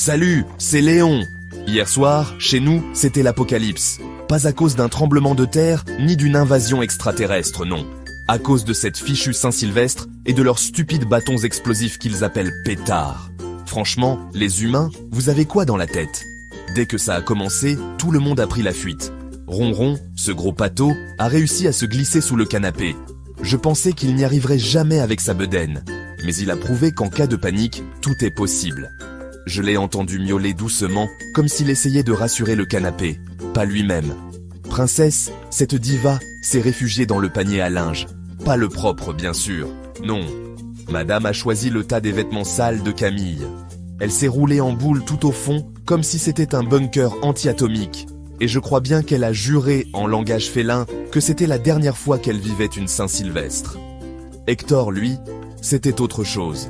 Salut, c'est Léon. Hier soir, chez nous, c'était l'apocalypse. Pas à cause d'un tremblement de terre, ni d'une invasion extraterrestre, non. À cause de cette fichue Saint-Sylvestre et de leurs stupides bâtons explosifs qu'ils appellent pétards. Franchement, les humains, vous avez quoi dans la tête? Dès que ça a commencé, tout le monde a pris la fuite. Ronron, ce gros pâteau, a réussi à se glisser sous le canapé. Je pensais qu'il n'y arriverait jamais avec sa bedaine. Mais il a prouvé qu'en cas de panique, tout est possible. Je l'ai entendu miauler doucement, comme s'il essayait de rassurer le canapé, pas lui-même. Princesse, cette diva, s'est réfugiée dans le panier à linge. Pas le propre, bien sûr. Non. Madame a choisi le tas des vêtements sales de Camille. Elle s'est roulée en boule tout au fond, comme si c'était un bunker anti-atomique. Et je crois bien qu'elle a juré, en langage félin, que c'était la dernière fois qu'elle vivait une Saint-Sylvestre. Hector, lui, c'était autre chose.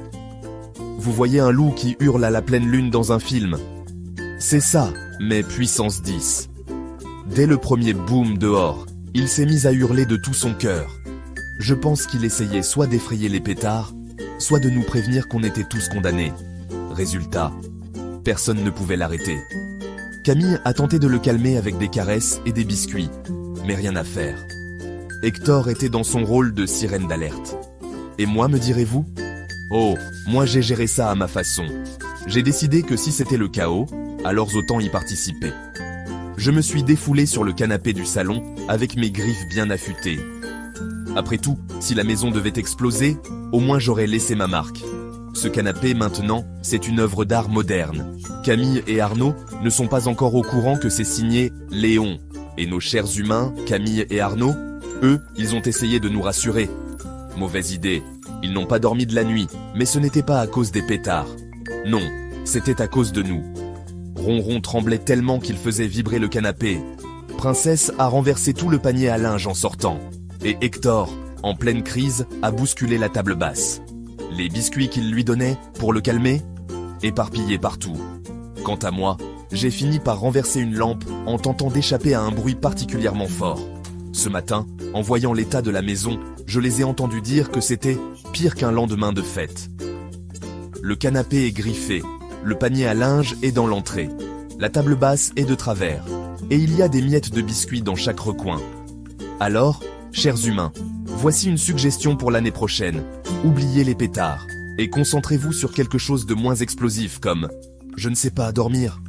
Vous voyez un loup qui hurle à la pleine lune dans un film. C'est ça, mais puissance 10. Dès le premier boom dehors, il s'est mis à hurler de tout son cœur. Je pense qu'il essayait soit d'effrayer les pétards, soit de nous prévenir qu'on était tous condamnés. Résultat, personne ne pouvait l'arrêter. Camille a tenté de le calmer avec des caresses et des biscuits, mais rien à faire. Hector était dans son rôle de sirène d'alerte. Et moi, me direz-vous? Oh, moi j'ai géré ça à ma façon. J'ai décidé que si c'était le chaos, alors autant y participer. Je me suis défoulé sur le canapé du salon avec mes griffes bien affûtées. Après tout, si la maison devait exploser, au moins j'aurais laissé ma marque. Ce canapé, maintenant, c'est une œuvre d'art moderne. Camille et Arnaud ne sont pas encore au courant que c'est signé Léon. Et nos chers humains, Camille et Arnaud, eux, ils ont essayé de nous rassurer. Mauvaise idée. Ils n'ont pas dormi de la nuit, mais ce n'était pas à cause des pétards. Non, c'était à cause de nous. Ronron tremblait tellement qu'il faisait vibrer le canapé. Princesse a renversé tout le panier à linge en sortant. Et Hector, en pleine crise, a bousculé la table basse. Les biscuits qu'il lui donnait, pour le calmer, éparpillés partout. Quant à moi, j'ai fini par renverser une lampe en tentant d'échapper à un bruit particulièrement fort. Ce matin, en voyant l'état de la maison, je les ai entendus dire que c'était pire qu'un lendemain de fête. Le canapé est griffé, le panier à linge est dans l'entrée, la table basse est de travers, et il y a des miettes de biscuits dans chaque recoin. Alors, chers humains, voici une suggestion pour l'année prochaine. Oubliez les pétards, et concentrez-vous sur quelque chose de moins explosif comme, je ne sais pas, dormir.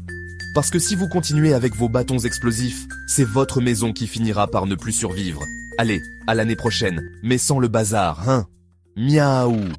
Parce que si vous continuez avec vos bâtons explosifs, c'est votre maison qui finira par ne plus survivre. Allez, à l'année prochaine, mais sans le bazar, hein? Miaou!